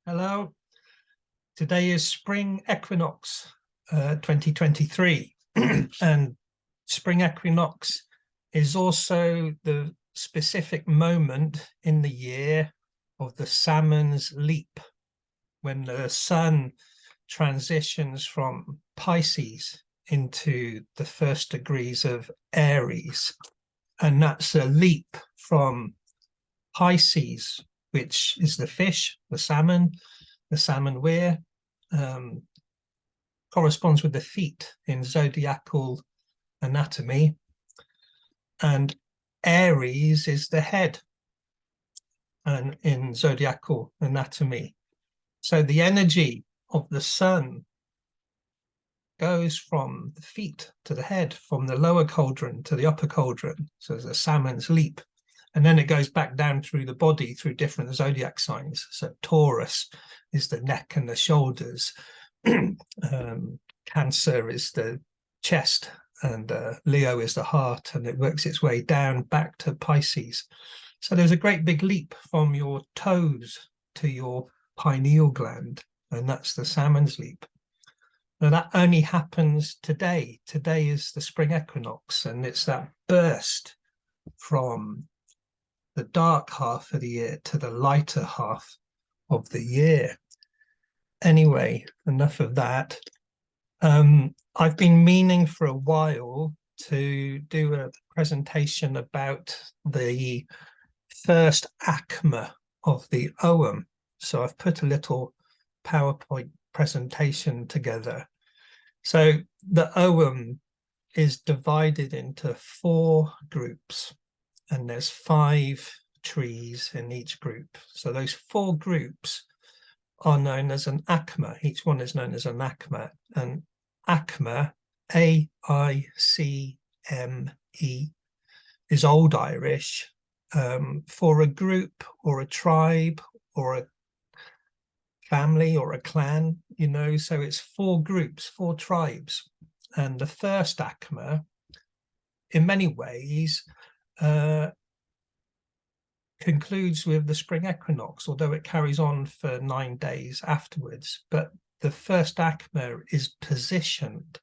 Hello. Today is Spring Equinox 2023 and Spring Equinox is also the specific moment in the year of the salmon's leap, when the sun transitions from Pisces into the first degrees of Aries, and that's a leap from Pisces, which is the fish, the salmon weir, corresponds with the feet in zodiacal anatomy, and Aries is the head and in zodiacal anatomy. So the energy of the sun goes from the feet to the head, from the lower cauldron to the upper cauldron. So there's a salmon's leap. And then it goes back down through the body through different zodiac signs. So Taurus is the neck and the shoulders. Cancer is the chest, and Leo is the heart, and it works its way down back to Pisces. So there's a great big leap from your toes to your pineal gland, and that's the salmon's leap. Now that only happens today. Today is the spring equinox, and it's that burst from the dark half of the year to the lighter half of the year. Anyway, enough of that. I've been meaning for a while to do a presentation about the first akma of the ogham. So I've put a little PowerPoint presentation together. So the ogham is divided into 4 groups, and there's 5 trees in each group. So those 4 groups are known as an akma. Each one is known as an akma. And akma, A-I-C-M-E, is Old Irish for a group or a tribe or a family or a clan, you know. So it's 4 groups, 4 tribes. And the first akma, in many ways, concludes with the spring equinox, although it carries on for 9 days afterwards. But the first akma is positioned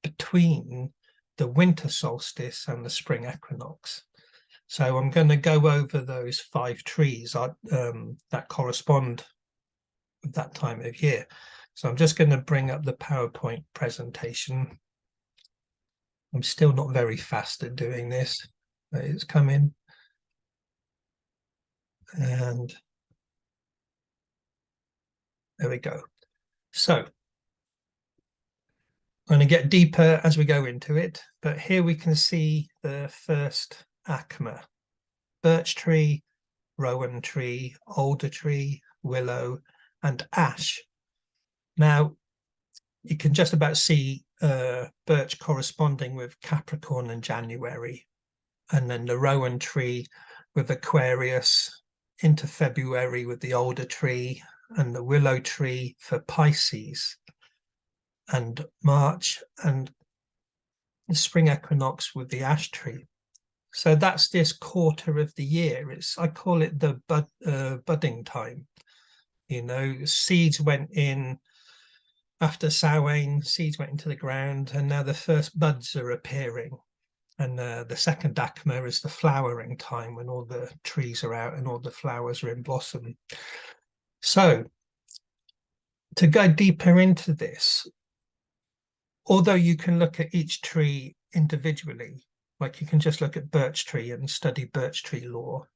between the winter solstice and the spring equinox. So I'm going to go over those 5 trees that correspond with that time of year. So I'm just going to bring up the PowerPoint presentation. I'm still not very fast at doing this, but it's coming. And there we go. So I'm going to get deeper as we go into it, but here we can see the first akma: birch tree, rowan tree, alder tree, willow, and ash. Now you can just about see birch corresponding with Capricorn and January, and then the rowan tree with Aquarius into February with the alder tree, and the willow tree for Pisces and March, and the spring equinox with the ash tree. So that's this quarter of the year. I call it the budding time. You know, seeds went in after Samhain, seeds went into the ground, and now the first buds are appearing. And the second akma is the flowering time, when all the trees are out and all the flowers are in blossom. So to go deeper into this, although you can look at each tree individually, like you can just look at birch tree and study birch tree lore,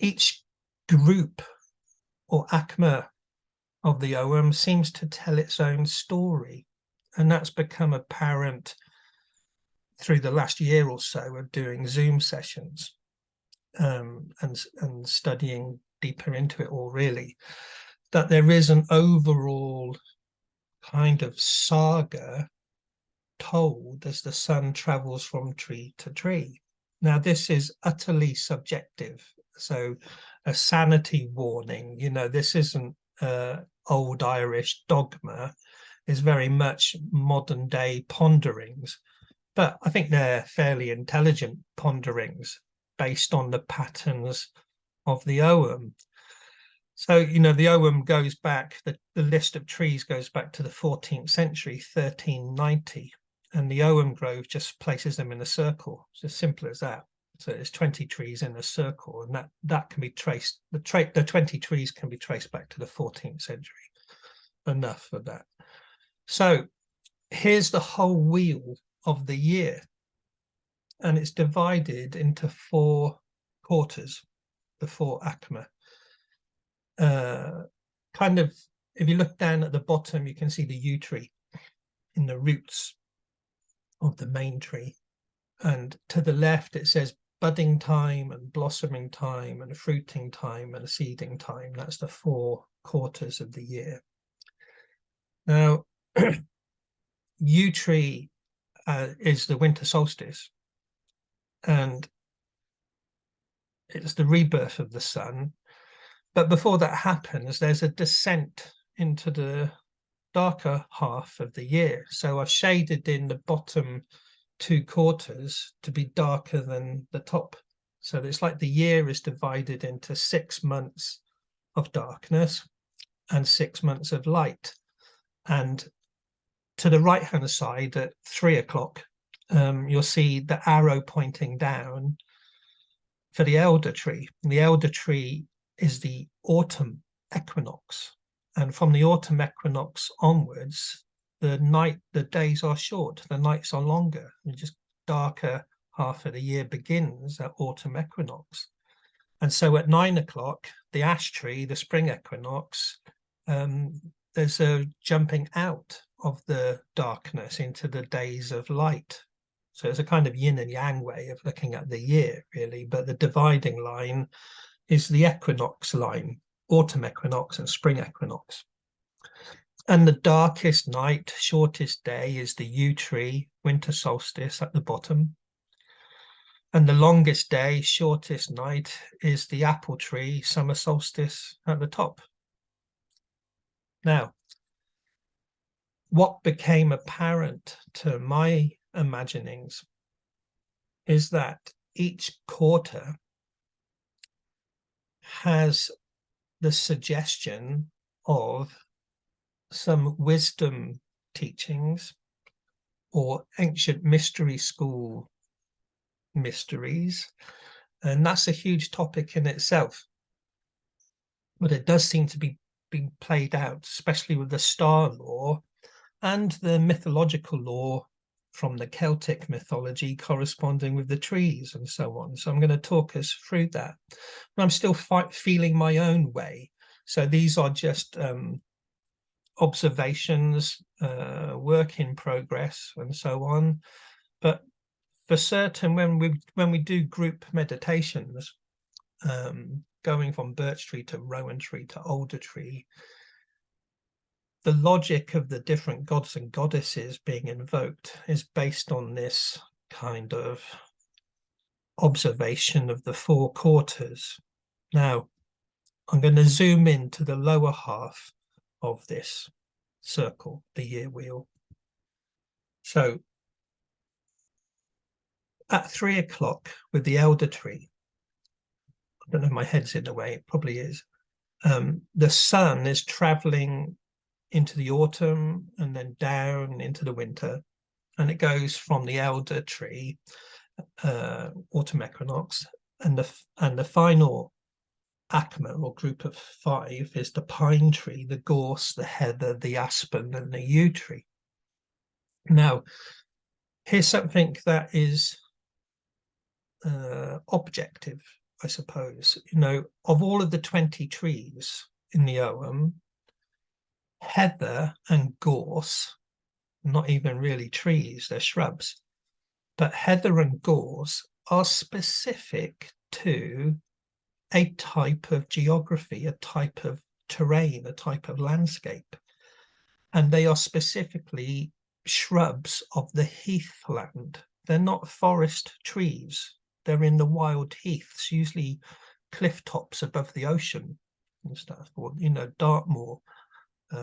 each group or akma of the ogham seems to tell its own story, and that's become apparent through the last year or so of doing Zoom sessions and studying deeper into it all, really, that there is an overall kind of saga told as the sun travels from tree to tree. Now this is utterly subjective, so a sanity warning, you know, this isn't old Irish dogma, is very much modern day ponderings, but I think they're fairly intelligent ponderings based on the patterns of the ogham. So, you know, the ogham goes back, the list of trees goes back to the 14th century, 1390, and the ogham grove just places them in a circle. It's as simple as that. So there's 20 trees in a circle, and that can be traced, the 20 trees can be traced back to the 14th century. Enough of that. So here's the whole wheel of the year, and it's divided into 4 quarters, the 4 akma. Kind of, if you look down at the bottom, you can see the yew tree in the roots of the main tree, and to the left it says budding time and blossoming time and fruiting time and seeding time. That's the 4 quarters of the year. Now, yew tree is the winter solstice, and it's the rebirth of the sun. But before that happens, there's a descent into the darker half of the year. So I've shaded in the bottom 2 quarters to be darker than the top. So it's like the year is divided into 6 months of darkness and 6 months of light. And to the right-hand side at 3 o'clock, you'll see the arrow pointing down for the elder tree. And the elder tree is the autumn equinox, and from the autumn equinox onwards, the days are short, the nights are longer, and just darker half of the year begins at autumn equinox. And so at 9 o'clock, the ash tree, the spring equinox, there's a jumping out of the darkness into the days of light. So it's a kind of yin and yang way of looking at the year, really, but the dividing line is the equinox line, autumn equinox and spring equinox. And the darkest night, shortest day is the yew tree, winter solstice at the bottom. And the longest day, shortest night is the apple tree, summer solstice at the top. Now, what became apparent to my imaginings is that each quarter has the suggestion of some wisdom teachings or ancient mystery school mysteries, and that's a huge topic in itself. But it does seem to be being played out, especially with the star lore and the mythological lore from the Celtic mythology corresponding with the trees and so on. So I'm going to talk us through that. But I'm still feeling my own way. So these are just observations, work in progress, and so on. But for certain, when we do group meditations, going from Birch tree to Rowan tree to Alder tree, the logic of the different gods and goddesses being invoked is based on this kind of observation of the 4 quarters. Now, I'm going to zoom into the lower half of this circle, the year wheel. So at 3 o'clock with the elder tree, I don't know if my head's in the way, it probably is. The sun is traveling into the autumn and then down into the winter, and it goes from the elder tree, autumn equinox, and the final akma or group of 5 is the pine tree, the gorse, the heather, the aspen, and the yew tree. Now, here's something that is objective, I suppose. You know, of all of the 20 trees in the ogham, heather and gorse, not even really trees, they're shrubs, but heather and gorse are specific to a type of geography, a type of terrain, a type of landscape. And they are specifically shrubs of the heathland. They're not forest trees. They're in the wild heaths, usually cliff tops above the ocean and stuff, or, you know, Dartmoor,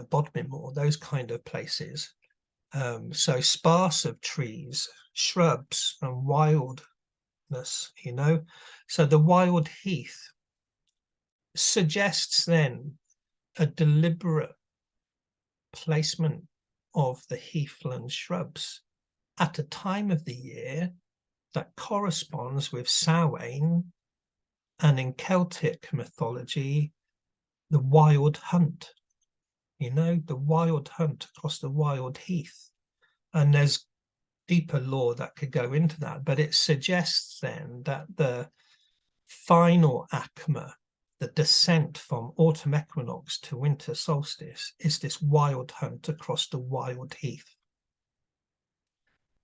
Bodmin Moor, those kind of places. So sparse of trees, shrubs, and wildness, you know. So the wild heath suggests then a deliberate placement of the heathland shrubs at a time of the year that corresponds with Samhain, and in Celtic mythology, the wild hunt. You know, the wild hunt across the wild heath. And there's deeper lore that could go into that, but it suggests then that the final akma, the descent from autumn equinox to winter solstice, is this wild hunt across the wild heath.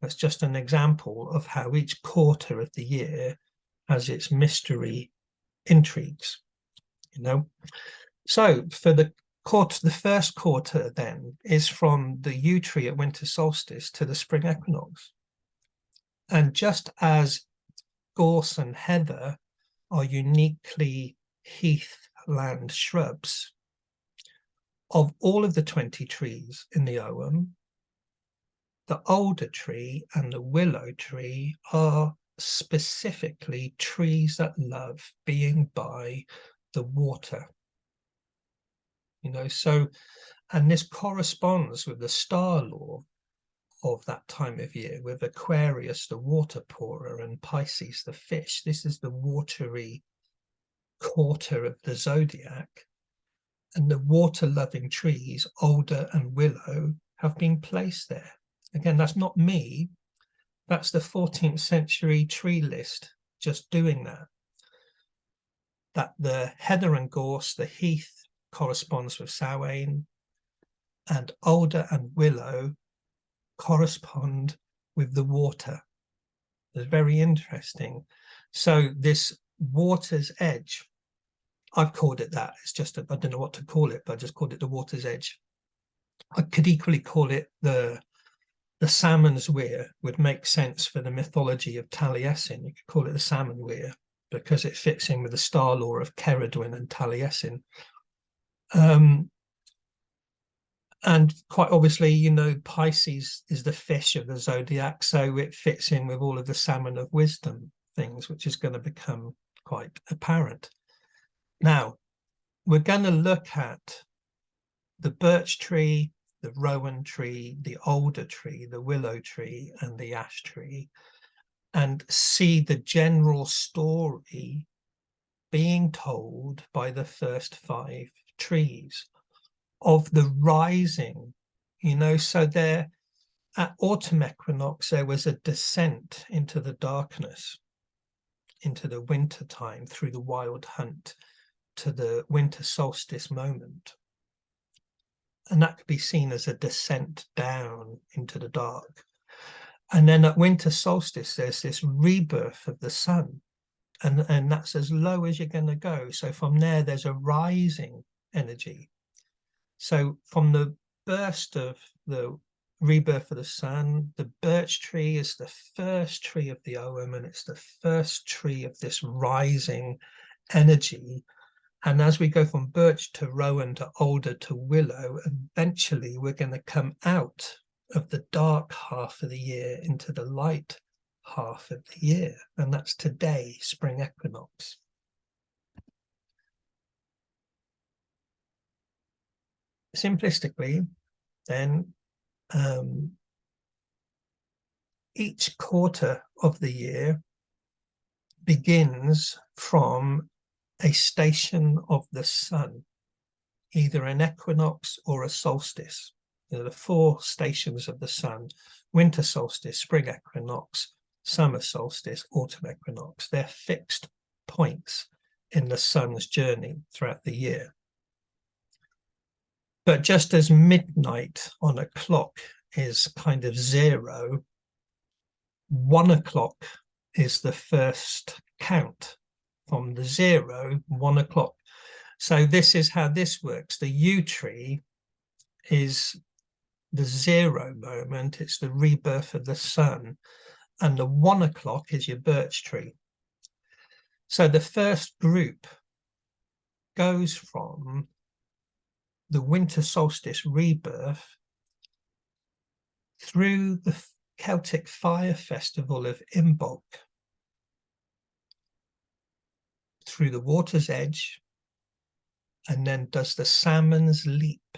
That's just an example of how each quarter of the year has its mystery intrigues, you know. So for the first quarter then is from the yew tree at winter solstice to the spring equinox. And just as gorse and heather are uniquely heathland shrubs, of all of the 20 trees in the Ogham, the alder tree and the willow tree are specifically trees that love being by the water. You know, so, and this corresponds with the star law of that time of year, with Aquarius, the water pourer, and Pisces, the fish. This is the watery quarter of the zodiac. And the water-loving trees, alder and willow, have been placed there. Again, that's not me. That's the 14th century tree list just doing that. That the heather and gorse, the heath, corresponds with Samhain, and alder and willow correspond with the water. It's very interesting. So this water's edge, I've called it that. It's just, I don't know what to call it, but I just called it the water's edge. I could equally call it the salmon's weir, would make sense for the mythology of Taliesin. You could call it the salmon weir because it fits in with the star law of Ceridwen and Taliesin. And quite obviously, you know, Pisces is the fish of the zodiac, so it fits in with all of the salmon of wisdom things, which is going to become quite apparent. Now, we're going to look at the birch tree, the rowan tree, the alder tree, the willow tree, and the ash tree, and see the general story being told by the first 5 trees of the rising, you know. So there at autumn equinox there was a descent into the darkness, into the winter time, through the wild hunt to the winter solstice moment, and that could be seen as a descent down into the dark. And then at winter solstice there's this rebirth of the sun, and that's as low as you're going to go. So from there there's a rising energy. So from the burst of the rebirth of the sun, the birch tree is the first tree of the Ogham, and it's the first tree of this rising energy. And as we go from birch to rowan to alder to willow, eventually we're going to come out of the dark half of the year into the light half of the year. And that's today, spring equinox. Simplistically, then, each quarter of the year begins from a station of the sun, either an equinox or a solstice. You know, the 4 stations of the sun: winter solstice, spring equinox, summer solstice, autumn equinox. They're fixed points in the sun's journey throughout the year. But just as midnight on a clock is kind of 0, 1 o'clock is the first count. From the 0, 1 o'clock. So this is how this works. The yew tree is the 0 moment. It's the rebirth of the sun. And the 1 o'clock is your birch tree. So the first group goes from the winter solstice rebirth through the Celtic fire festival of Imbolc, through the water's edge, and then does the salmon's leap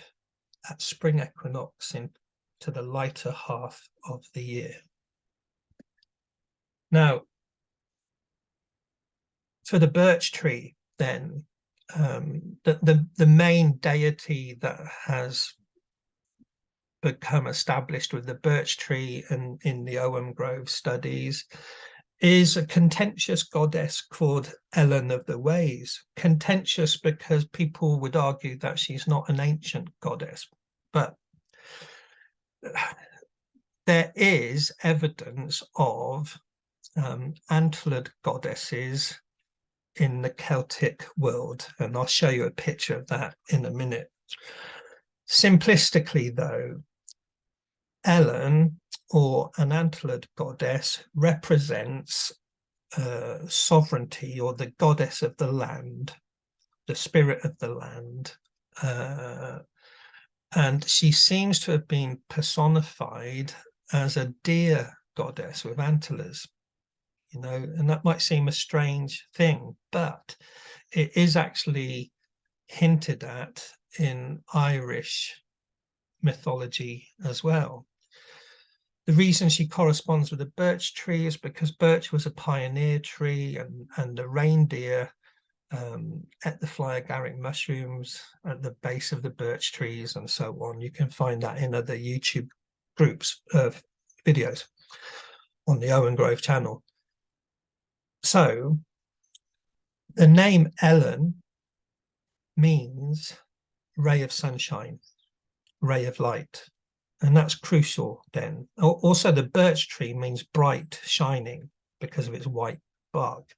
at spring equinox into the lighter half of the year. Now, for the birch tree, then, the main deity that has become established with the birch tree and in the Ogham Grove studies is a contentious goddess called Ellen of the Ways. Contentious because people would argue that she's not an ancient goddess, but there is evidence of antlered goddesses in the Celtic world, and I'll show you a picture of that in a minute. Simplistically, though, Ellen, or an antlered goddess, represents sovereignty, or the goddess of the land, the spirit of the land, and she seems to have been personified as a deer goddess with antlers, you know, and that might seem a strange thing, but it is actually hinted at in Irish mythology as well. The reason she corresponds with the birch tree is because birch was a pioneer tree, and the reindeer ate the fly agaric mushrooms at the base of the birch trees and so on. You can find that in other YouTube groups of videos on the Ogham Grove channel. So the name Ellen means ray of sunshine, ray of light, and that's crucial then. Also, the birch tree means bright, shining, because of its white bark.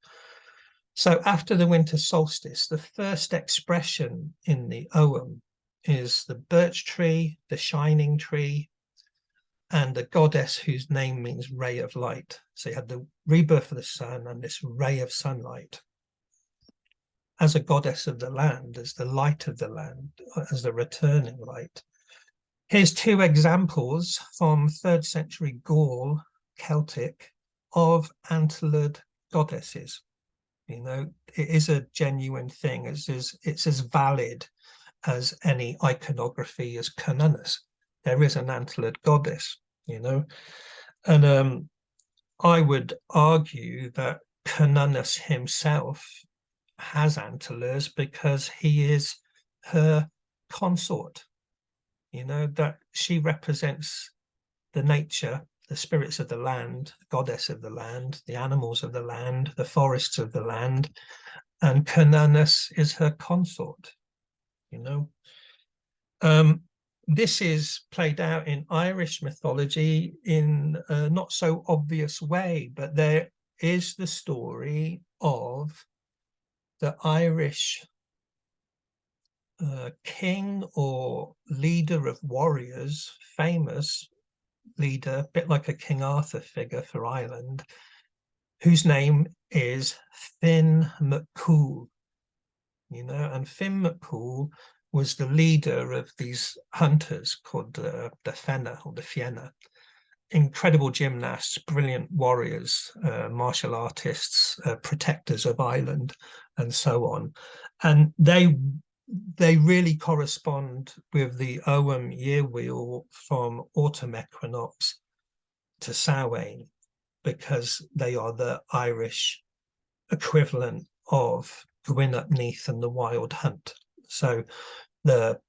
So after the winter solstice, the first expression in the Ogham is the birch tree, the shining tree, and the goddess whose name means ray of light. So you had the rebirth of the sun and this ray of sunlight as a goddess of the land, as the light of the land, as the returning light. Here's two examples from 3rd century Gaul, Celtic, of antlered goddesses. You know, it is a genuine thing. It's as valid as any iconography as Canunus. There is an antlered goddess, you know, and I would argue that Canunus himself has antlers because he is her consort, you know, that she represents the nature, the spirits of the land, the goddess of the land, the animals of the land, the forests of the land, and Canunus is her consort, you know. This is played out in Irish mythology in a not so obvious way, but there is the story of the Irish king or leader of warriors, famous leader, a bit like a King Arthur figure for Ireland, whose name is Finn McCool, you know, and Finn McCool was the leader of these hunters called the Fenna or the Fianna, incredible gymnasts, brilliant warriors, martial artists, protectors of Ireland, and so on. And they really correspond with the Ogham year wheel from autumn equinox to Samhain, because they are the Irish equivalent of Gwyn up Neath and the Wild Hunt. So the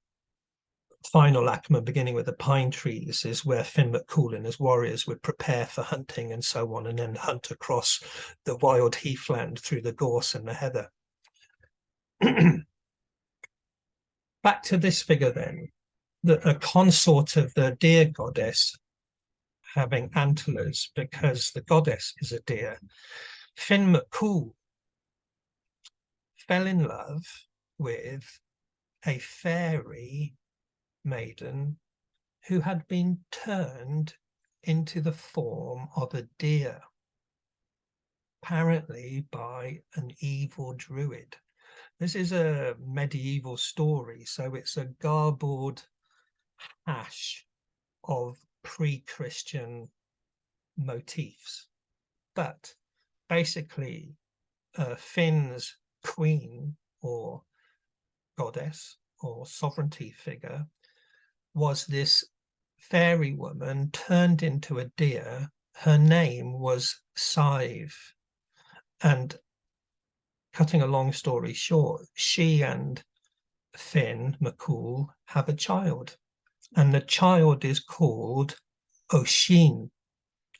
final akma, beginning with the pine trees, is where Finn McCool and his warriors would prepare for hunting and so on, and then hunt across the wild heathland through the gorse and the heather. Back to this figure then, a consort of the deer goddess having antlers because the goddess is a deer. Finn McCool fell in love with a fairy maiden who had been turned into the form of a deer, apparently by an evil druid. This is a medieval story, so it's a garbled hash of pre-Christian motifs. But basically, Finn's queen or goddess or sovereignty figure was this fairy woman turned into a deer. Her name was Scythe. And cutting a long story short, she and Finn McCool have a child. And the child is called Oisin.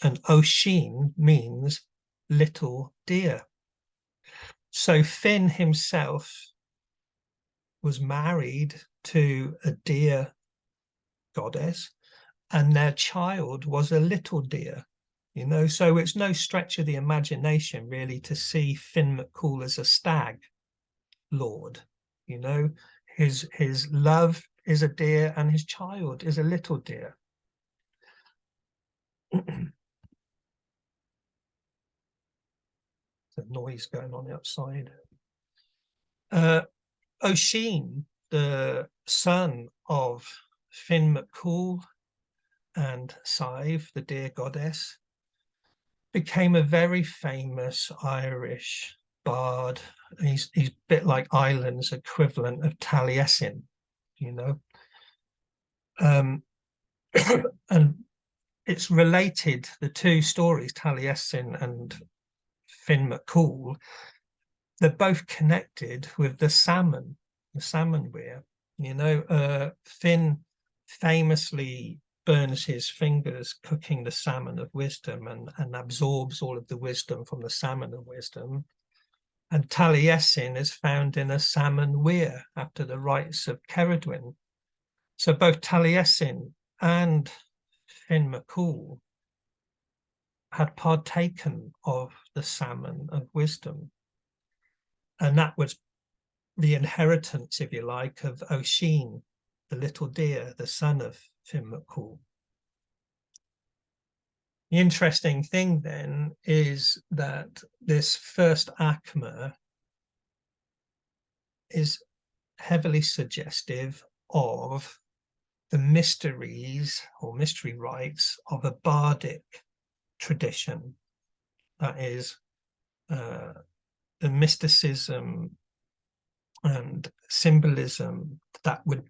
And Oisin means little deer. So Finn himself was married to a deer goddess, and their child was a little deer, you know. So it's no stretch of the imagination really to see Finn McCool as a stag lord, you know. His love is a deer and his child is a little deer. The noise going on outside. Oisin, the son of Finn McCool and Scythe, the deer goddess, became a very famous Irish bard. He's a bit like Ireland's equivalent of Taliesin, you know. And it's related, the two stories, Taliesin and Finn McCool, they're both connected with the salmon weir. You know, Finn famously burns his fingers cooking the salmon of wisdom and absorbs all of the wisdom from the salmon of wisdom. And Taliesin is found in a salmon weir after the rites of Ceridwen. So both Taliesin and Finn McCool had partaken of the salmon of wisdom. And that was the inheritance, if you like, of Oisin, the little deer, the son of Finn McCool. The interesting thing then is that this first akma is heavily suggestive of the mysteries or mystery rites of a bardic tradition. That is the mysticism and symbolism that would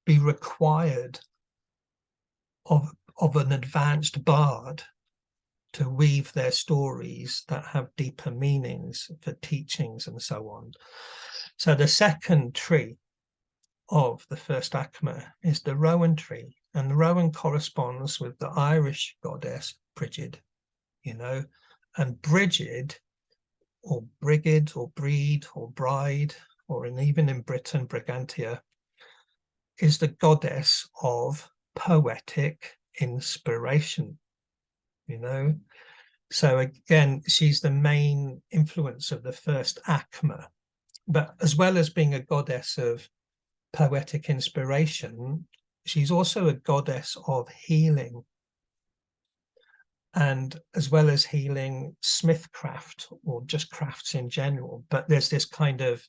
be required of an advanced bard to weave their stories that have deeper meanings for teachings and so on. So the second tree of the first akma is the Rowan tree, and the Rowan corresponds with the Irish goddess Brigid, you know, and Brigid or Brigid or Breed or Bride, or even in Britain, Brigantia, is the goddess of poetic inspiration, you know. So again, she's the main influence of the first akma. But as well as being a goddess of poetic inspiration, she's also a goddess of healing. And as well as healing, smithcraft, or just crafts in general. But there's this kind of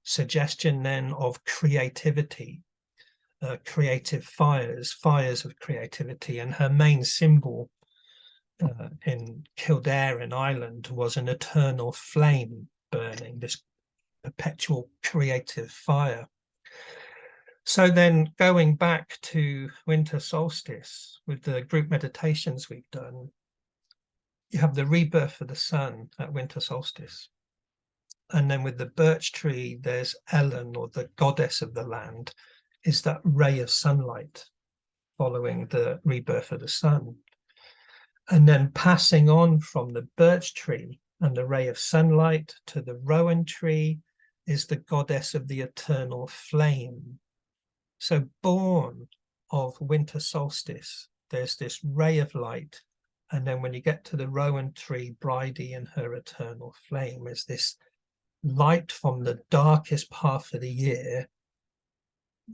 suggestion then of creativity, creative fires of creativity. And her main symbol in Kildare in Ireland was an eternal flame burning, this perpetual creative fire. So then going back to Winter Solstice with the group meditations we've done, you have the rebirth of the sun at Winter Solstice. And then with the birch tree, there's Ellen, or the goddess of the land, is that ray of sunlight following the rebirth of the sun. And then passing on from the birch tree and the ray of sunlight to the Rowan tree is the goddess of the eternal flame. So born of Winter Solstice, there's this ray of light. And then when you get to the Rowan tree, Bridie and her eternal flame, is this light from the darkest half of the year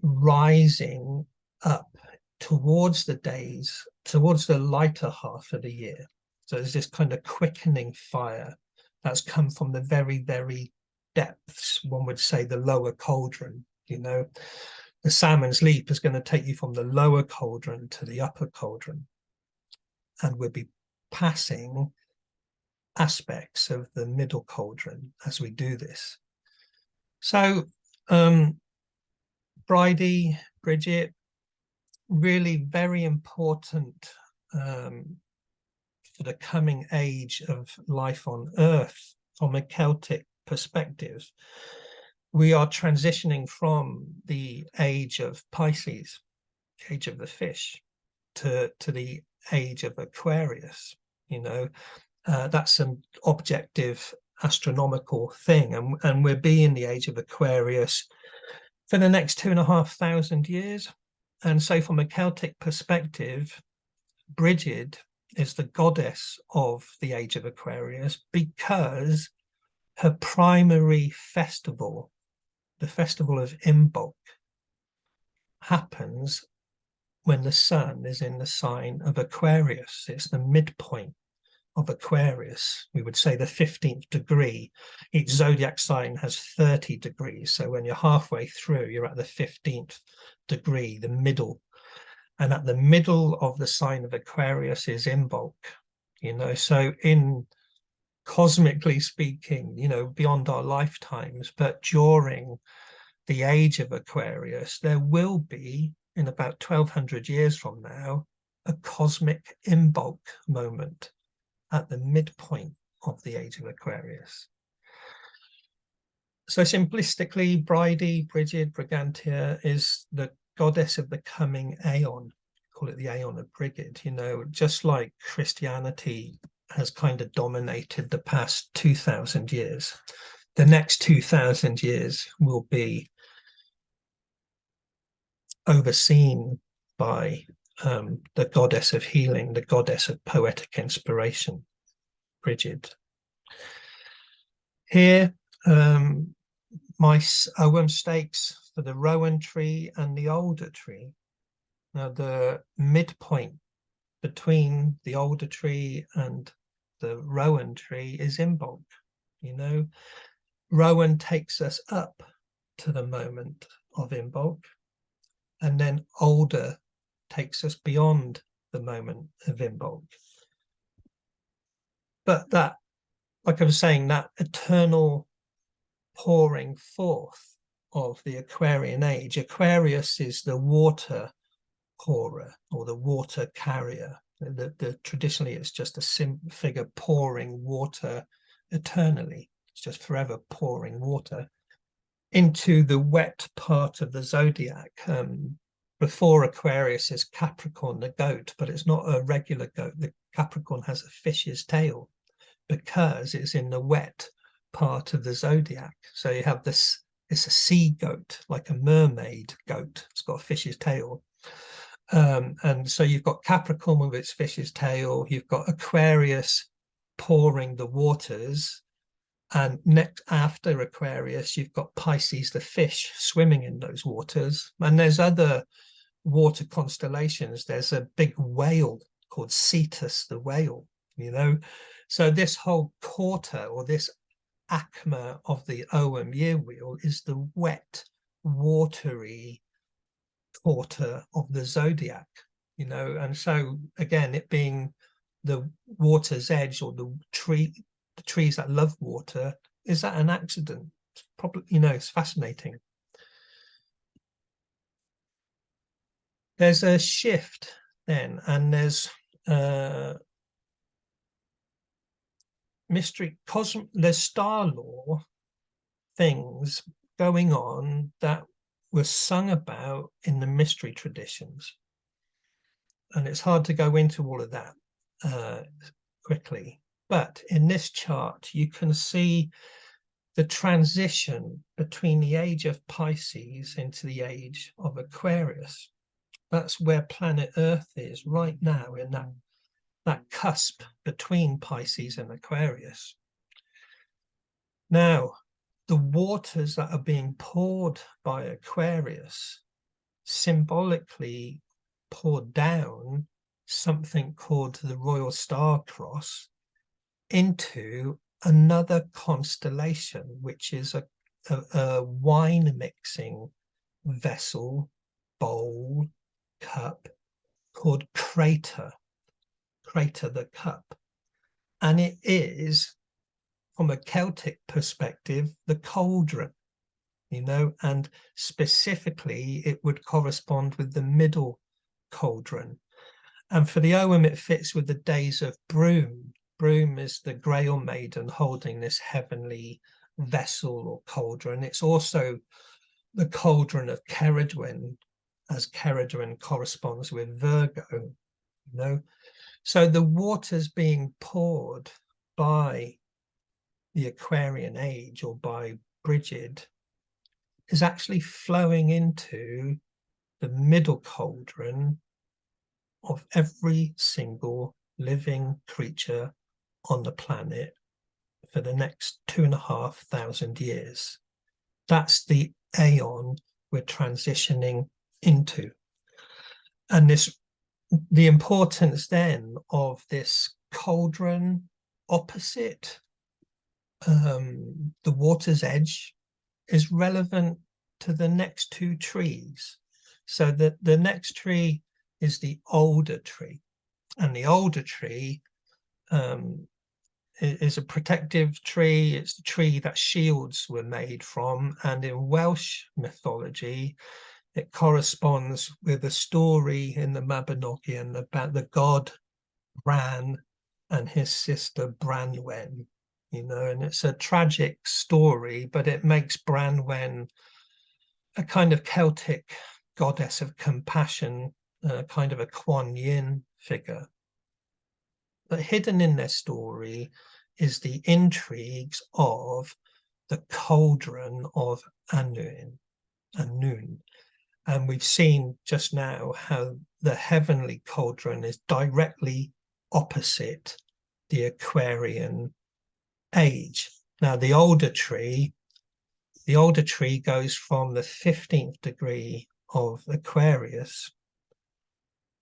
rising up towards the days, towards the lighter half of the year. So there's this kind of quickening fire that's come from the very, very depths, one would say the lower cauldron, you know. The salmon's leap is going to take you from the lower cauldron to the upper cauldron. And we'll be passing aspects of the middle cauldron as we do this. So Brigid, really very important for the coming age of life on Earth from a Celtic perspective. We are transitioning from the age of Pisces, age of the fish, to the age of Aquarius. That's an objective astronomical thing, and we'll be in the age of Aquarius for the next 2,500 years. And so from a Celtic perspective, Brigid is the goddess of the age of Aquarius because her primary festival, the festival of Imbolc, happens when the sun is in the sign of Aquarius. It's the midpoint of Aquarius. We would say the 15th degree. Each zodiac sign has 30 degrees. So when you're halfway through, you're at the 15th degree, the middle. And at the middle of the sign of Aquarius is Imbolc. So in cosmically speaking, beyond our lifetimes, but during the age of Aquarius, there will be, in about 1,200 years from now, a cosmic Imbolc moment at the midpoint of the age of Aquarius. So simplistically, Brigid, Brigantia, is the goddess of the coming aeon. Call it the aeon of Brigid. Just like Christianity has kind of dominated the past 2,000 years, the next 2,000 years will be overseen by the goddess of healing, the goddess of poetic inspiration, Brigid. Here, my Ogham stakes for the Rowan tree and the Alder tree. Now, the midpoint between the Alder tree and the Rowan tree is Imbolc. Rowan takes us up to the moment of Imbolc, and then Alder takes us beyond the moment of Imbolc. But that, like I was saying, that eternal pouring forth of the Aquarian age, Aquarius is the water pourer or the water carrier. Traditionally, it's just a figure pouring water eternally. It's just forever pouring water into the wet part of the zodiac. Before Aquarius is Capricorn, the goat, but it's not a regular goat. The Capricorn has a fish's tail because it's in the wet part of the zodiac. So you have this, it's a sea goat, like a mermaid goat. It's got a fish's tail. And so you've got Capricorn with its fish's tail, you've got Aquarius pouring the waters, and next after Aquarius you've got Pisces the fish swimming in those waters. And there's other water constellations. There's a big whale called Cetus the whale, so this whole quarter, or this akma of the Ogham year wheel, is the wet, watery quarter of the zodiac, and so again, it being the water's edge, or the trees that love water, is that an accident? It's probably, it's fascinating. There's a shift then, and there's mystery, there's star law things going on that were sung about in the mystery traditions, and it's hard to go into all of that quickly, but in this chart you can see the transition between the age of Pisces into the age of Aquarius. That's where planet Earth is right now, in that cusp between Pisces and Aquarius. Now, the waters that are being poured by Aquarius symbolically pour down something called the Royal Star Cross into another constellation, which is a wine mixing vessel, bowl, cup, called Crater the cup. And it is, from a Celtic perspective, the cauldron. you know, and specifically it would correspond with the Middle Cauldron. And for the Ogham, it fits with the days of Broom. Broom is the Grail maiden holding this heavenly vessel or cauldron. It's also the cauldron of Ceridwen, as Ceridwen corresponds with Virgo, you know. So the waters being poured by the Aquarian age or by Brigid is actually flowing into the Middle Cauldron of every single living creature on the planet for the next 2,500 years. That's the aeon we're transitioning into. And the importance then of this cauldron opposite the water's edge is relevant to the next two trees. So the next tree is the Alder tree, and the Alder tree is a protective tree. It's the tree that shields were made from, and in Welsh mythology it corresponds with a story in the Mabinogion about the god Bran and his sister Branwen, you know, and it's a tragic story, but it makes Branwen a kind of Celtic goddess of compassion, kind of a Kuan Yin figure. But hidden in their story is the intrigues of the cauldron of Annwn. And we've seen just now how the heavenly cauldron is directly opposite the Aquarian age. Now, the Alder tree goes from the 15th degree of Aquarius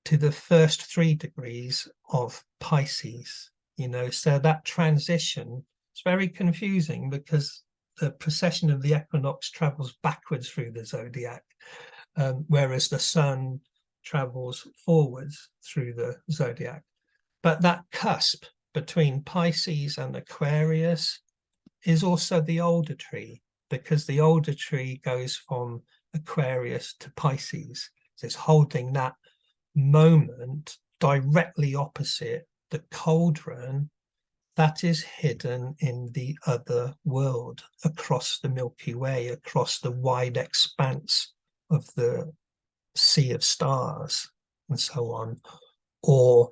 to the first 3 degrees of Pisces, you know, so that transition is very confusing because the precession of the equinox travels backwards through the zodiac, whereas the sun travels forwards through the zodiac. But that cusp between Pisces and Aquarius is also the Alder tree, because the Alder tree goes from Aquarius to Pisces. So it's holding that moment directly opposite the cauldron that is hidden in the other world, across the Milky Way, across the wide expanse of the sea of stars and so on, or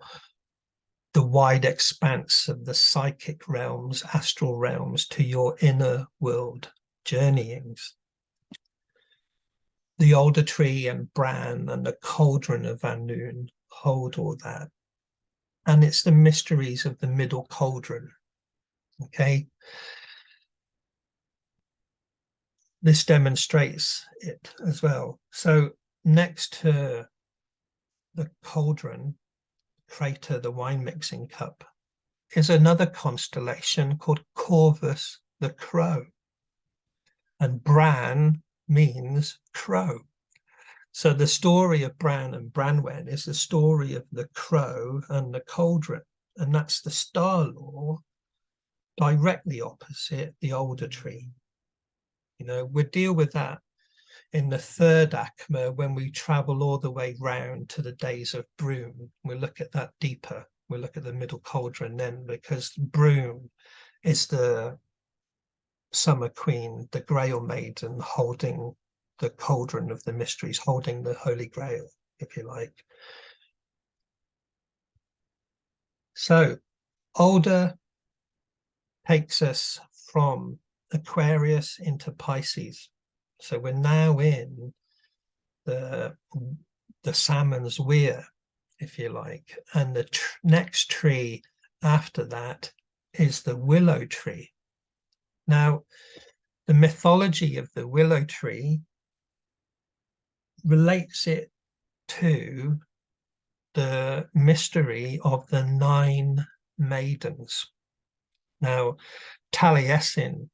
the wide expanse of the psychic realms, astral realms, to your inner world journeyings. The Alder tree and Bran and the cauldron of Annwn hold all that. And it's the mysteries of the Middle Cauldron. Okay. This demonstrates it as well. So next to the cauldron, crater, the wine mixing cup, is another constellation called Corvus the Crow. And Bran means crow. So the story of Bran and Branwen is the story of the crow and the cauldron. And that's the star law directly opposite the Alder tree. You know, we'll deal with that in the third akma when we travel all the way round to the days of Broom. We'll look at that deeper. We'll look at the Middle Cauldron then, because Broom is the summer queen, the Grail maiden, holding the cauldron of the mysteries, holding the Holy Grail, if you like. So Alder takes us from Aquarius into Pisces. So we're now in the Salmon's weir, if you like. And the next tree after that is the Willow tree. Now, the mythology of the Willow tree relates it to the mystery of the 9 maidens. Now, Taliesin,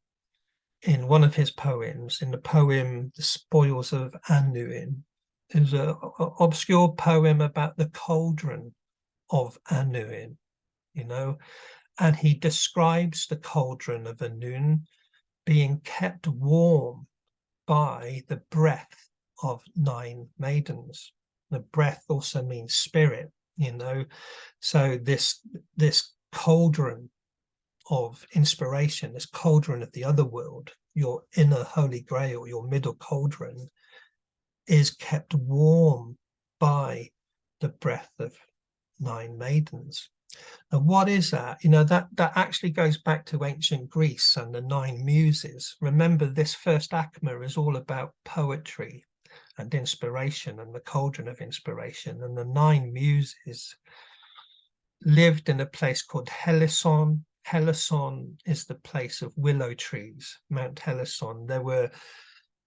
in one of his poems, in the poem The Spoils of Annwn, is an obscure poem about the cauldron of Annwn, you know, and he describes the cauldron of Annwn being kept warm by the breath of 9 maidens. The breath also means spirit, you know. So this cauldron of inspiration, this cauldron of the other world, your inner holy grail, your middle cauldron, is kept warm by the breath of 9 maidens. And what is that? You know, that actually goes back to ancient Greece and the 9 muses. Remember, this first akma is all about poetry and inspiration and the cauldron of inspiration. And the 9 muses lived in a place called Helisson. Helisson is the place of willow trees, Mount Helisson. There were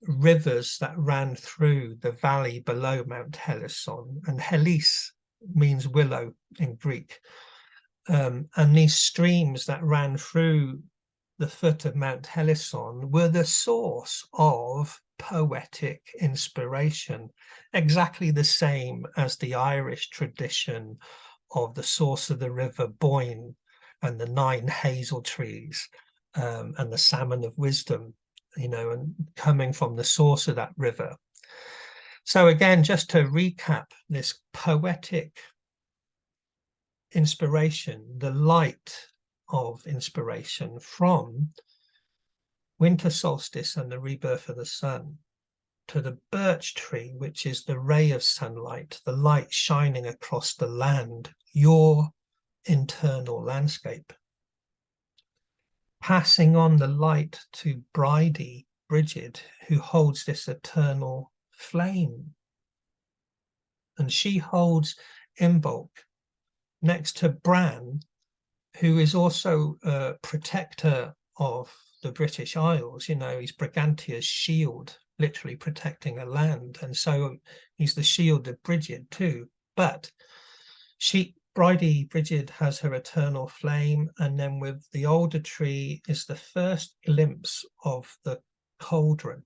rivers that ran through the valley below Mount Helisson, and Helis means willow in Greek. And these streams that ran through the foot of Mount Helisson were the source of poetic inspiration, exactly the same as the Irish tradition of the source of the river Boyne and the 9 hazel trees, and the salmon of wisdom, you know, and coming from the source of that river. So again, just to recap this poetic inspiration, the light of inspiration from winter solstice and the rebirth of the sun, to the birch tree, which is the ray of sunlight, the light shining across the land, your internal landscape. Passing on the light to Brigid, who holds this eternal flame. And she holds Imbolc next to Bran, who is also a protector of the British Isles. You know, he's Brigantia's shield, literally protecting a land. And so he's the shield of Brigid too. But Brigid has her eternal flame, and then with the Alder tree is the first glimpse of the cauldron.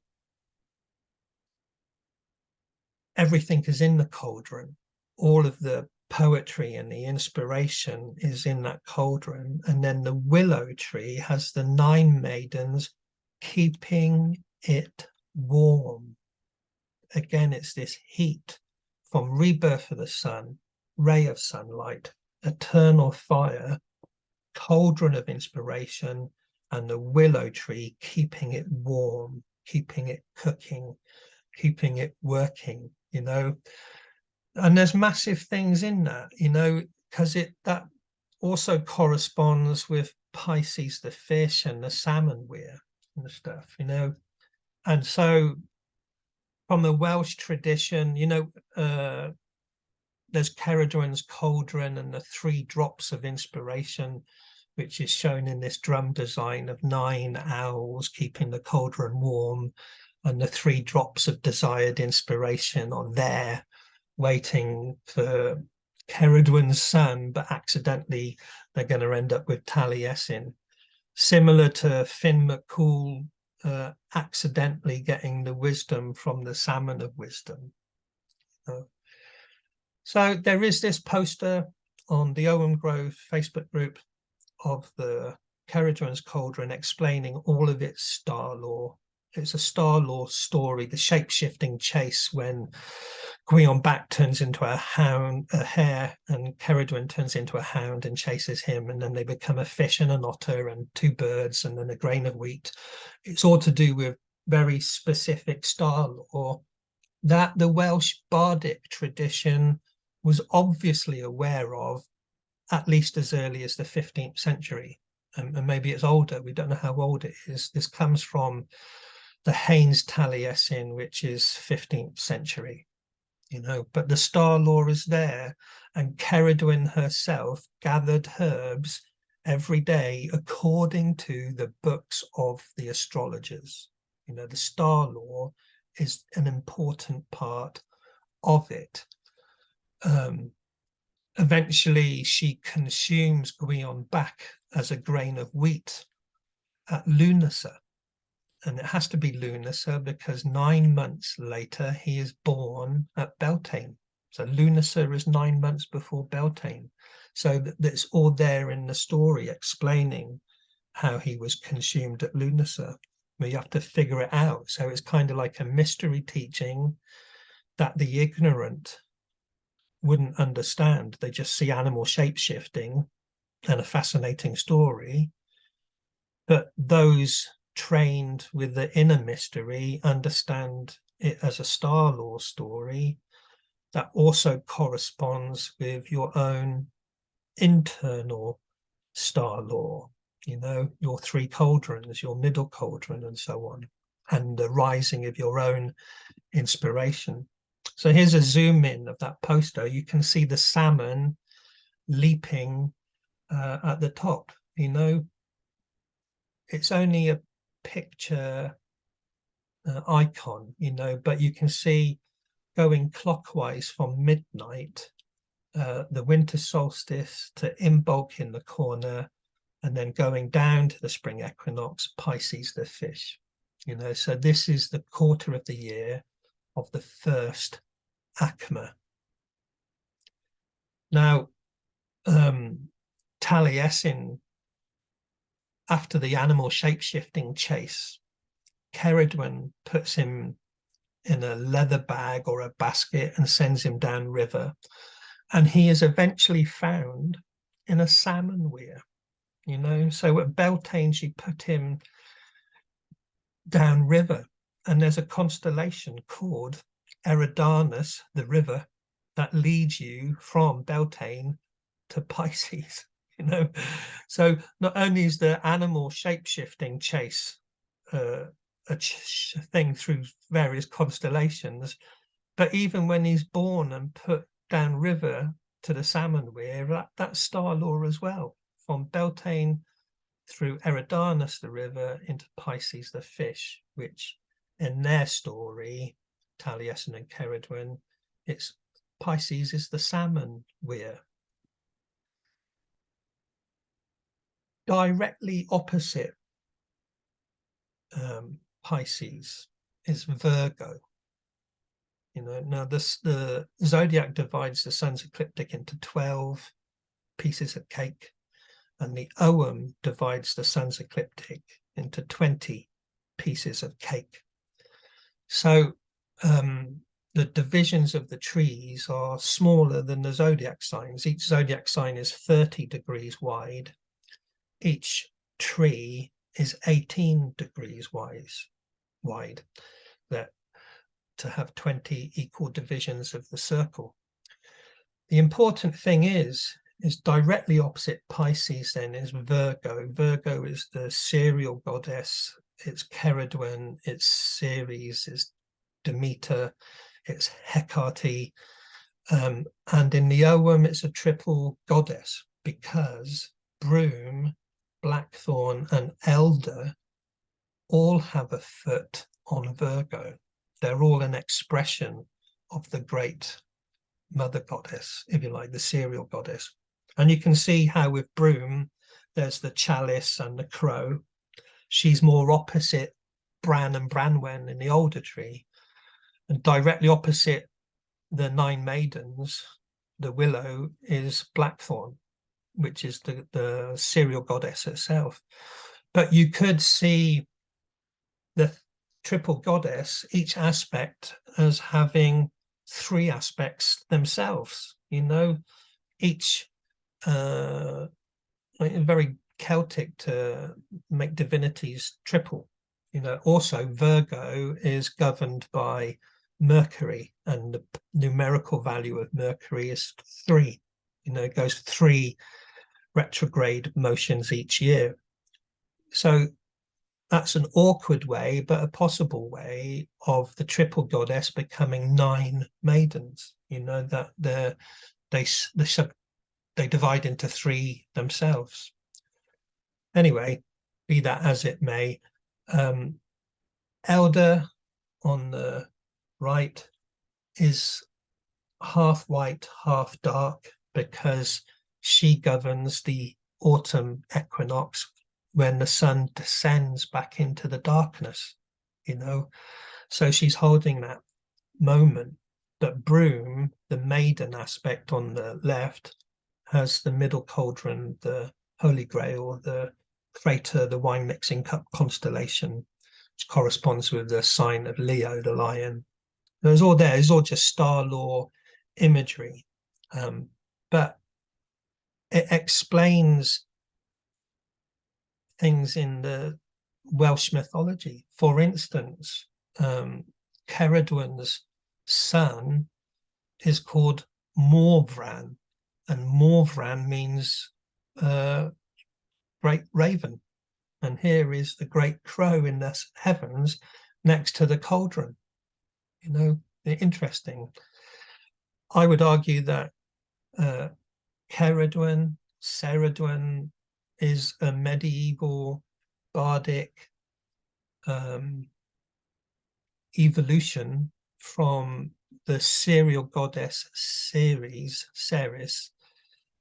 Everything is in the cauldron. All of the poetry and the inspiration is in that cauldron. And then the willow tree has the 9 maidens keeping it warm. Again, it's this heat from rebirth of the sun, ray of sunlight, eternal fire, cauldron of inspiration, and the willow tree keeping it warm, keeping it cooking, keeping it working, you know. And there's massive things in that, you know, because that also corresponds with Pisces the fish and the salmon weir and the stuff, you know. And so from the Welsh tradition, you know, there's Ceridwen's cauldron and the 3 drops of inspiration, which is shown in this drum design of 9 owls keeping the cauldron warm, and the 3 drops of desired inspiration on there, waiting for Ceridwen's son, but accidentally they're going to end up with Taliesin. Similar to Finn McCool accidentally getting the wisdom from the salmon of wisdom. So there is this poster on the Owen Grove Facebook group of the Ceridwen's cauldron explaining all of its star lore. It's a star lore story, the shape-shifting chase when Gwion back turns into a hare, and Ceridwen turns into a hound and chases him, and then they become a fish and an otter and 2 birds and then a grain of wheat. It's all to do with very specific star lore that the Welsh bardic tradition was obviously aware of, at least as early as the 15th century. And maybe it's older, we don't know how old it is. This comes from the Haynes Taliesin, which is 15th century, you know, but the star lore is there, and Ceridwen herself gathered herbs every day according to the books of the astrologers. You know, the star lore is an important part of it. Eventually she consumes Gwion back as a grain of wheat at Lunasa, and it has to be Lunasa because 9 months later he is born at Beltane. So Lunasa is 9 months before Beltane. So that's all there in the story explaining how he was consumed at Lunasa. where you have to figure it out. So it's kind of like a mystery teaching that the ignorant wouldn't understand. They just see animal shape-shifting and a fascinating story. But those trained with the inner mystery understand it as a star law story that also corresponds with your own internal star law, you know, your 3 cauldrons, your middle cauldron, and so on, and the rising of your own inspiration. So here's a zoom in of that poster. You can see the salmon leaping at the top. You know, it's only a picture icon, you know, but you can see going clockwise from midnight, the winter solstice, to Imbolc in the corner, and then going down to the spring equinox, Pisces the fish. You know, so this is the quarter of the year of the first akma. Now, Taliesin, after the animal shape-shifting chase, Ceridwen puts him in a leather bag or a basket and sends him down river, and he is eventually found in a salmon weir. You know, so at Beltane she put him down river, and there's a constellation called Eridanus, the river, that leads you from Beltane to Pisces. You know, so not only is the animal shape-shifting chase a thing through various constellations, but even when he's born and put down river to the salmon weir, that's star law as well, from Beltane through Eridanus the river into Pisces the fish, which in their story, Taliesin and Ceridwen, it's Pisces is the salmon weir. Directly opposite Pisces is Virgo. You know, now the zodiac divides the sun's ecliptic into 12 pieces of cake, and the Ogham divides the sun's ecliptic into 20 pieces of cake. So the divisions of the trees are smaller than the zodiac signs. Each zodiac sign is 30 degrees wide. Each tree is 18 degrees wide, that to have 20 equal divisions of the circle. The important thing is directly opposite Pisces then is Virgo. Virgo is the cereal goddess. It's Ceridwen, it's Ceres, it's Demeter, it's Hecate, and in the Ogham it's a triple goddess, because Broom, Blackthorn, and Alder all have a foot on Virgo. They're all an expression of the great mother goddess, if you like, the cereal goddess. And you can see how with Broom, there's the chalice and the crow. She's more opposite Bran and Branwen in the Alder tree. And directly opposite the 9 maidens, the Willow, is Blackthorn, which is the cereal goddess herself. But you could see the triple goddess, each aspect, as having 3 aspects themselves, you know, each very Celtic to make divinities triple. You know, also Virgo is governed by Mercury, and the numerical value of Mercury is 3. You know, it goes 3 retrograde motions each year. So that's an awkward way, but a possible way of the triple goddess becoming 9 maidens. You know, that they divide into 3 themselves. Anyway, be that as it may, Alder on the right is half white, half dark, because she governs the autumn equinox, when the sun descends back into the darkness, you know. So she's holding that moment. But Broom, the maiden aspect on the left, has the middle cauldron, the Holy Grail, the crater, the wine mixing cup constellation. which corresponds with the sign of Leo, the lion. It's all there. It's all just star lore imagery, but it explains things in the Welsh mythology. For instance, Ceridwen's son is called Morvran, and Morvran means great raven. And here is the great crow in the heavens next to the cauldron. You know, interesting. I would argue that Ceridwen is a medieval bardic evolution from the serial goddess Ceres,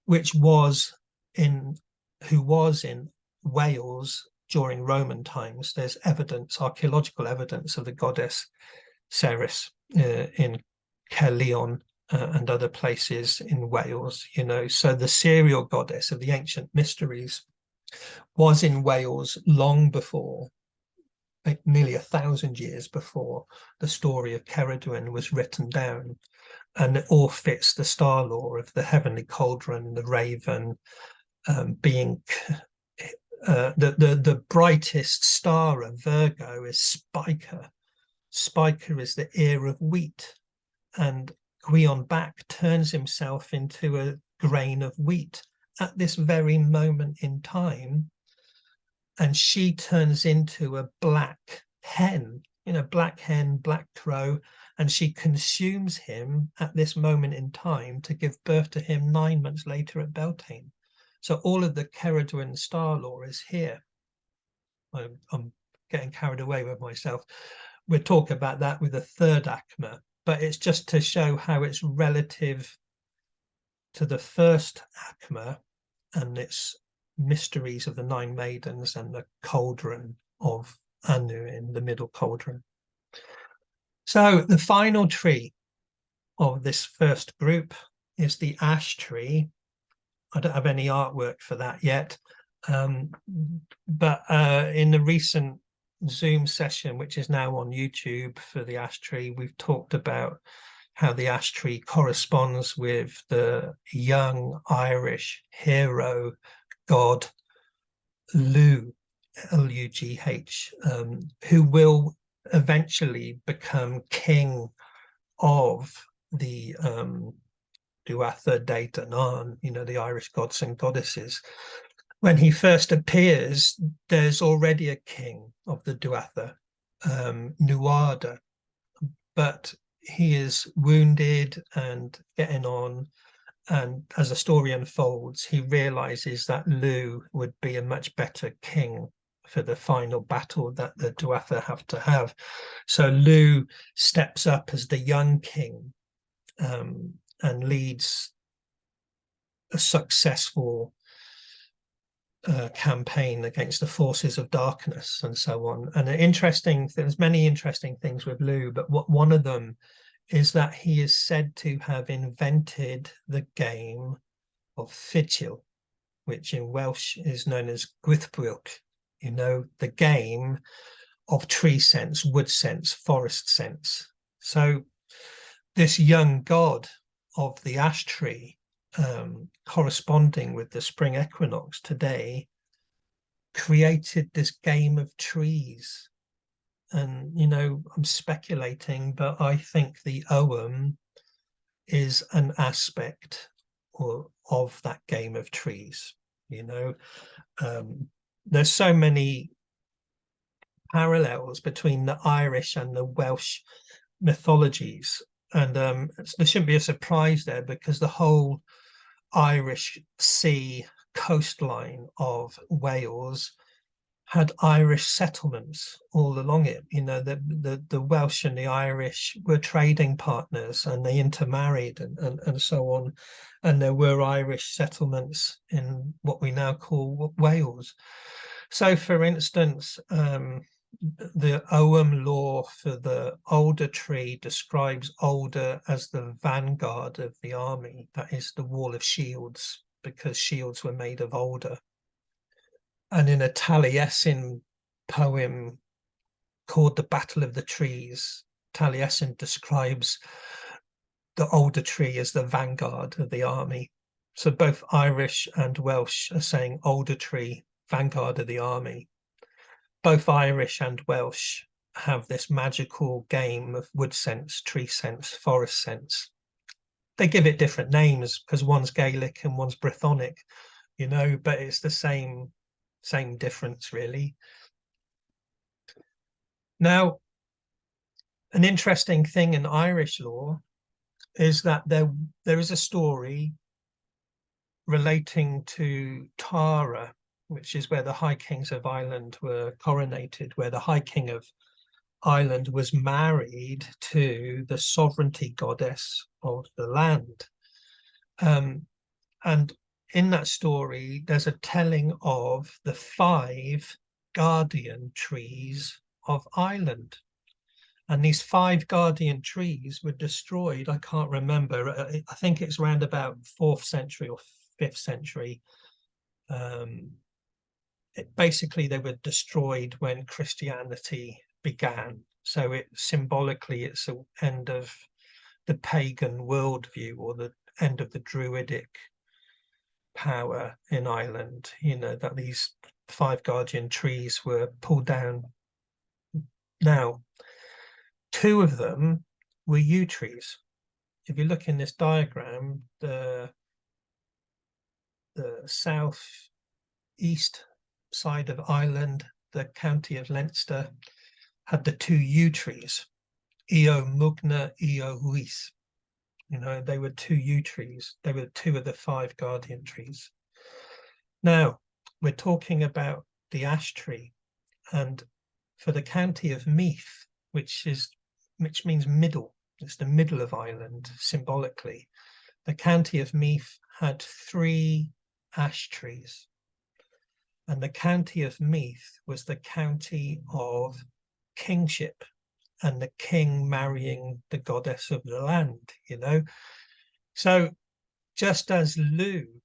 who was in Wales during Roman times. There's evidence, archaeological evidence of the goddess Ceres in Caerleon and other places in Wales, you know. So the serial goddess of the ancient mysteries was in Wales long before, like nearly 1,000 years before the story of Ceridwen was written down. And it all fits the star lore of the heavenly cauldron, the raven, being the brightest star of Virgo is Spica. Spica is the ear of wheat, and Gwion Bac turns himself into a grain of wheat at this very moment in time, and she turns into a black hen, you know, black hen, black crow, and she consumes him at this moment in time to give birth to him 9 months later at Beltane. So all of the Ceridwen star lore is here. I'm getting carried away with myself. We'll talk about that with the third akma, but it's just to show how it's relative to the first akma and its mysteries of the 9 maidens and the cauldron of Anu in the Middle Cauldron. So the final tree of this first group is the ash tree. I don't have any artwork for that yet, but in the recent Zoom session, which is now on YouTube for the ash tree, we've talked about how the ash tree corresponds with the young Irish hero god Lugh, L-U-G-H, who will eventually become king of the Duatha De Danann, you know, the Irish gods and goddesses. When he first appears, there's already a king of the Duatha, Nuada, but he is wounded and getting on. And as the story unfolds, he realizes that Lugh would be a much better king for the final battle that the Duatha have to have. So Lugh steps up as the young king and leads a successful campaign against the forces of darkness and so on. And there's many interesting things with Lugh, but one of them is that he is said to have invented the game of Fidgil, which in Welsh is known as Gwythbwylch, you know, the game of tree sense, wood sense, forest sense. So this young god of the ash tree, corresponding with the spring equinox today, created this game of trees. And, you know, I'm speculating, but I think the Ogham is an aspect of that game of trees. You know, there's so many parallels between the Irish and the Welsh mythologies. And there shouldn't be a surprise there, because the whole Irish Sea coastline of Wales had Irish settlements all along it. You know, the Welsh and the Irish were trading partners, and they intermarried and so on. And there were Irish settlements in what we now call Wales. So, for instance, the Ogham lore for the Alder tree describes Alder as the vanguard of the army. That is the wall of shields, because shields were made of alder. And in a Taliesin poem called the Battle of the Trees. Taliesin describes the older tree as the vanguard of the army. So both Irish and Welsh are saying older tree, vanguard of the army. Both Irish and Welsh have this magical game of wood sense, tree sense, forest sense. They give it different names because one's Gaelic and one's Brythonic, you know, but it's the same difference really. Now, an interesting thing in Irish lore is that there is a story relating to Tara, which is where the High Kings of Ireland were coronated, where the High King of Ireland was married to the sovereignty goddess of the land. And in that story, there's a telling of the 5 guardian trees of Ireland. And these 5 guardian trees were destroyed. I can't remember. I think it's around about 4th century or 5th century. Basically, they were destroyed when Christianity began. So symbolically, it's the end of the pagan worldview, or the end of the druidic power in Ireland. You know, that these 5 guardian trees were pulled down. Now, 2 of them were yew trees. If you look in this diagram, the south-east side of Ireland, the county of Leinster, had the 2 yew trees, Eo Mugna, Eo Huis. You know, they were 2 yew trees. They were 2 of the 5 guardian trees. Now, we're talking about the ash tree, and for the county of Meath, which means middle, it's the middle of Ireland symbolically. The county of Meath had 3 ash trees, and the county of Meath was the county of kingship and the king marrying the goddess of the land, you know. So just as Lugh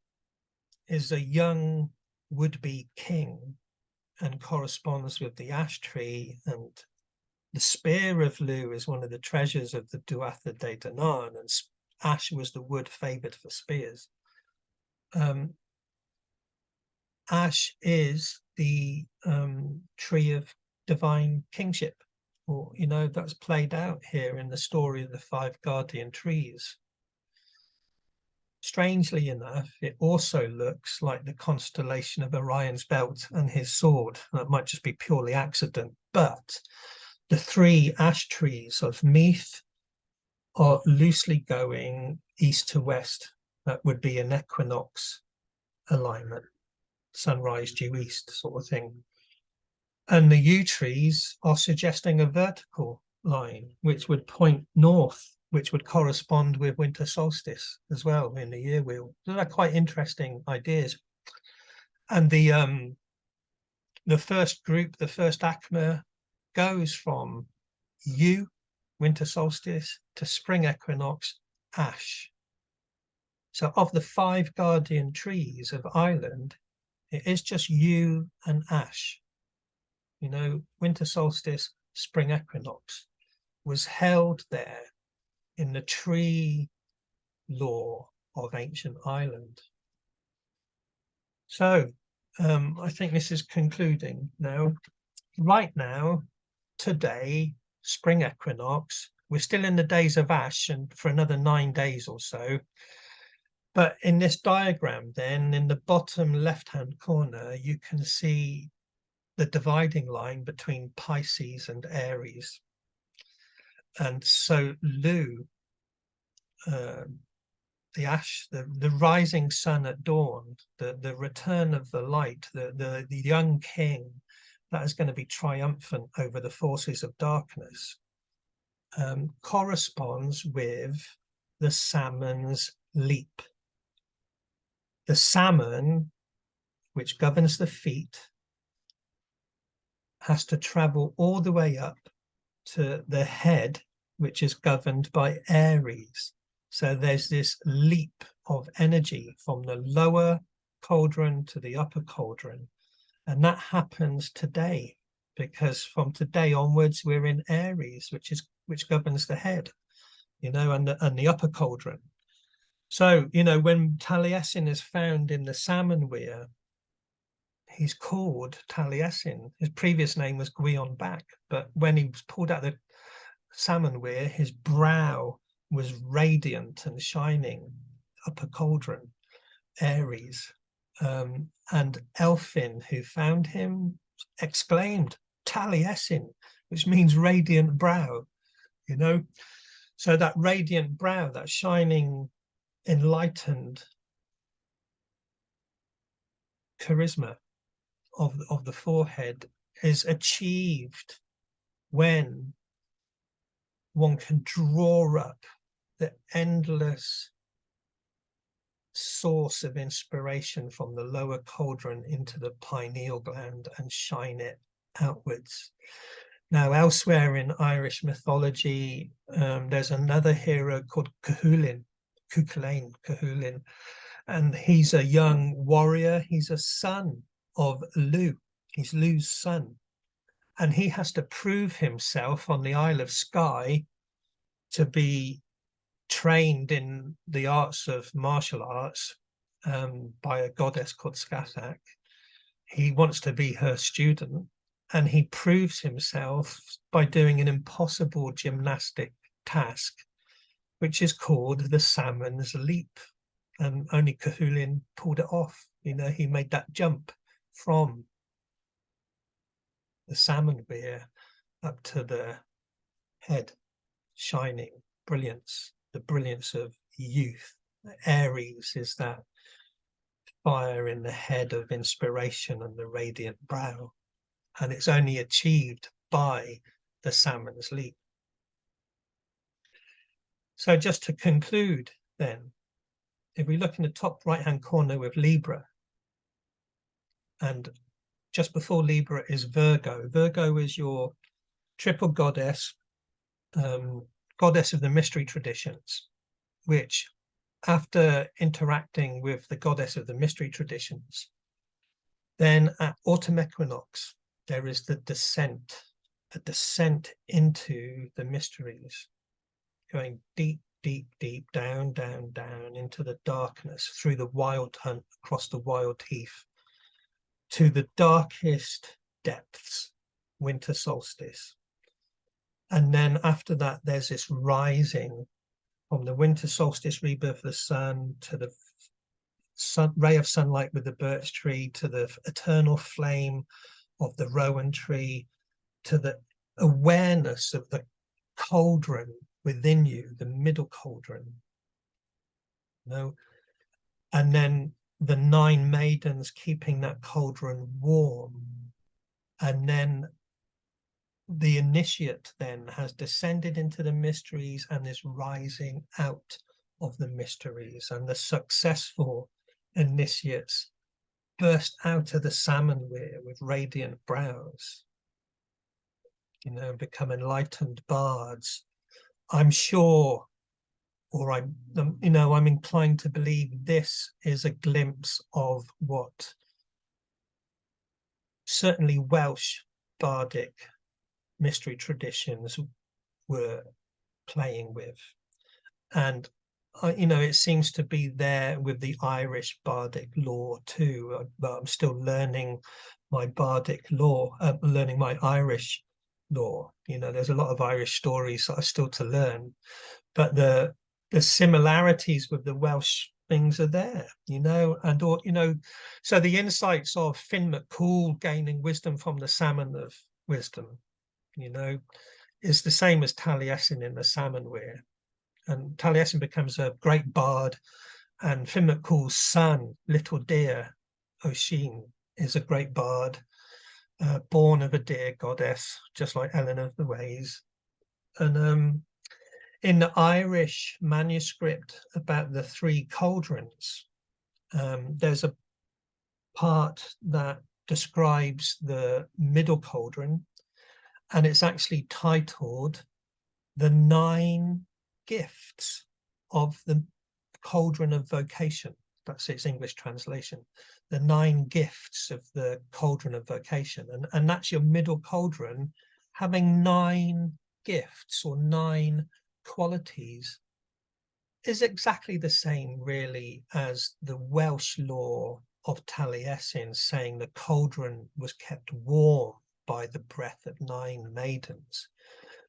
is a young would-be king and corresponds with the ash tree, and the spear of Lugh is one of the treasures of the Duatha de Danann, and ash was the wood favoured for spears. Ash is the tree of divine kingship, or, you know, that's played out here in the story of the 5 guardian trees. Strangely enough, it also looks like the constellation of Orion's belt and his sword. That might just be purely accident, but the 3 ash trees of Meath are loosely going east to west. That would be an equinox alignment, sunrise due east sort of thing. And the yew trees are suggesting a vertical line, which would point north, which would correspond with winter solstice as well in the year wheel. So they're quite interesting ideas. And the first group, the first akma, goes from yew, winter solstice, to spring equinox, ash. So of the 5 guardian trees of Ireland, it is just yew and ash. You know, winter solstice, spring equinox was held there in the tree lore of ancient Ireland. So I think this is concluding now. Right now, today, spring equinox, we're still in the days of ash, and for another 9 days or so. But in this diagram then, in the bottom left-hand corner, you can see the dividing line between Pisces and Aries. And so Lugh, the ash, the rising sun at dawn, the return of the light, the young king that is going to be triumphant over the forces of darkness, corresponds with the salmon's leap. The salmon, which governs the feet, has to travel all the way up to the head, which is governed by Aries. So there's this leap of energy from the lower cauldron to the upper cauldron, and that happens today. because from today onwards we're in Aries, which governs the head, you know, and the upper cauldron. So, you know, when Taliesin is found in the Salmon weir, he's called Taliesin. His previous name was Gwion Back, but when he was pulled out of the Salmon weir, his brow was radiant and shining. Upper Cauldron, Aries. And Elfin, who found him, exclaimed, Taliesin, which means radiant brow, you know. So that radiant brow, that shining, enlightened charisma of the forehead is achieved when one can draw up the endless source of inspiration from the lower cauldron into the pineal gland and shine it outwards. Now, elsewhere in Irish mythology, there's another hero called Cuchulainn, and he's a young warrior. He's a son of Lugh. He's Lugh's son, and he has to prove himself on the Isle of Skye to be trained in the arts of martial arts by a goddess called Skathach. He wants to be her student, and he proves himself by doing an impossible gymnastic task, which is called the salmon's leap. And only Cuchulainn pulled it off. You know, he made that jump from the salmon weir up to the head, shining brilliance, the brilliance of youth. Aries is that fire in the head of inspiration and the radiant brow, and it's only achieved by the salmon's leap. So just to conclude then, if we look in the top right hand corner with Libra, and just before Libra is Virgo. Virgo is your triple goddess, goddess of the mystery traditions, which after interacting with the goddess of the mystery traditions, then at autumn equinox, there is the descent, a descent into the mysteries, going deep, deep, deep, down, down, down into the darkness, through the wild hunt, across the wild heath, to the darkest depths, winter solstice. And then after that, there's this rising from the winter solstice rebirth of the sun to the ray of sunlight with the birch tree, to the eternal flame of the Rowan tree, to the awareness of the cauldron within you, the middle cauldron. You know? And then the 9 maidens keeping that cauldron warm. And then the initiate then has descended into the mysteries and is rising out of the mysteries, and the successful initiates burst out of the salmon weir with radiant brows, you know, become enlightened bards. I'm sure, or I'm inclined to believe this is a glimpse of what certainly Welsh bardic mystery traditions were playing with. And it seems to be there with the Irish bardic lore too, but I'm still learning my bardic lore, learning my Irish lore. You know, there's a lot of Irish stories that are still to learn, but the similarities with the Welsh things are there, you know, and so the insights of Finn McCool gaining wisdom from the salmon of wisdom, you know, is the same as Taliesin in the salmon weir. And Taliesin becomes a great bard, and Finn McCool's son, Little Deer Oisin, is a great bard, born of a deer goddess, just like Ellen of the Ways. And in the Irish manuscript about the 3 cauldrons, there's a part that describes the middle cauldron, and it's actually titled The 9 Gifts of the Cauldron of Vocation. that's its English translation, the 9 gifts of the cauldron of vocation, and that's your middle cauldron having 9 gifts or 9 qualities, is exactly the same really as the Welsh lore of Taliesin saying the cauldron was kept warm by the breath of 9 maidens.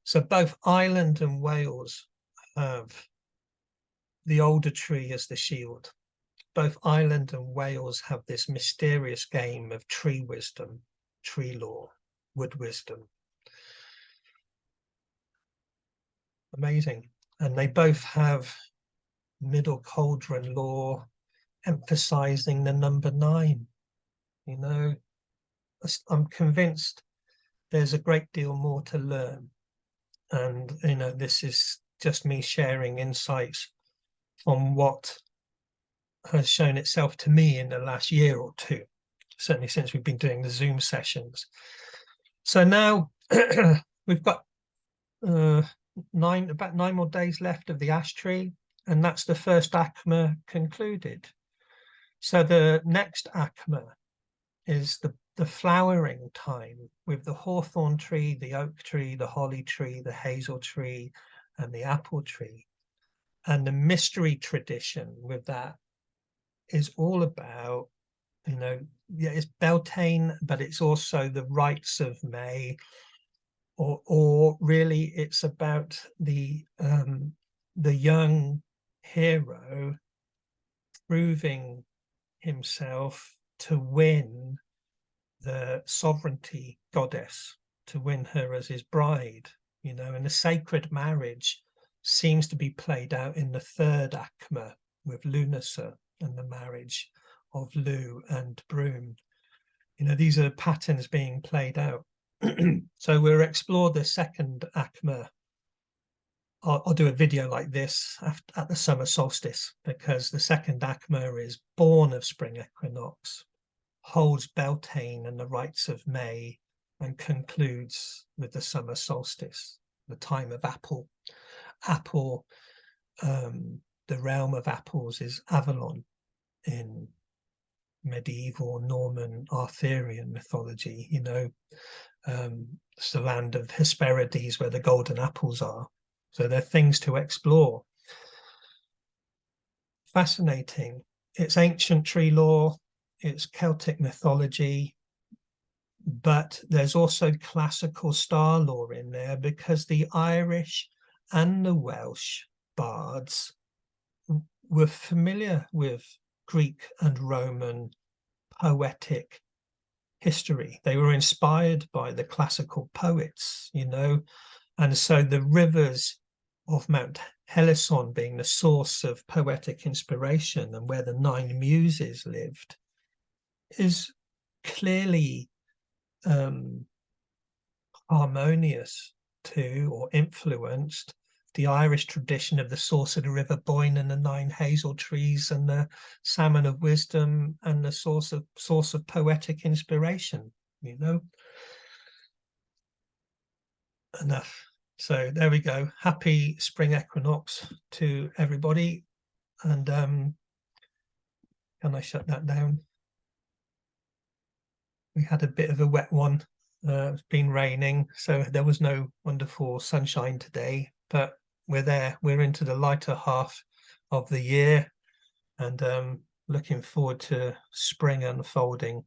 So both Ireland and Wales have the Alder tree as the shield. Both Ireland and Wales have this mysterious game of tree wisdom, tree lore, wood wisdom. Amazing. And they both have Middle Cauldron lore emphasizing the number 9. You know, I'm convinced there's a great deal more to learn. And, you know, this is just me sharing insights from what has shown itself to me in the last year or two, certainly since we've been doing the Zoom sessions. So now we've got about 9 more days left of the ash tree, and that's the first akma concluded. So the next akma is the flowering time with the hawthorn tree, the oak tree, the holly tree, the hazel tree, and the apple tree. And the mystery tradition with that is all about, you know, yeah, it's Beltane, but it's also the rites of May, or really it's about the young hero proving himself to win the sovereignty goddess, to win her as his bride, you know, and the sacred marriage seems to be played out in the 3rd akma with Lunasa and the marriage of Lugh and Broom. You know, these are patterns being played out. So we'll explore the 2nd akma. I'll do a video like this at the summer solstice, because the 2nd akma is born of Spring Equinox, holds Beltane and the rites of May, and concludes with the summer solstice, the time of apple. The realm of apples is Avalon in medieval Norman Arthurian mythology. You know, it's the land of Hesperides where the golden apples are. So there are things to explore. Fascinating. It's ancient tree lore, it's Celtic mythology, but there's also classical star lore in there, because the Irish and the Welsh bards were familiar with Greek and Roman poetic history. They were inspired by the classical poets, you know, and so the rivers of Mount Helicon being the source of poetic inspiration and where the 9 muses lived is clearly harmonious to, or influenced, the Irish tradition of the source of the River Boyne and the 9 hazel trees and the salmon of wisdom and the source of poetic inspiration, you know. Enough. So there we go. Happy Spring Equinox to everybody. And can I shut that down? We had a bit of a wet one. It's been raining, so there was no wonderful sunshine today, but we're there. We're into the lighter half of the year, and looking forward to spring unfolding.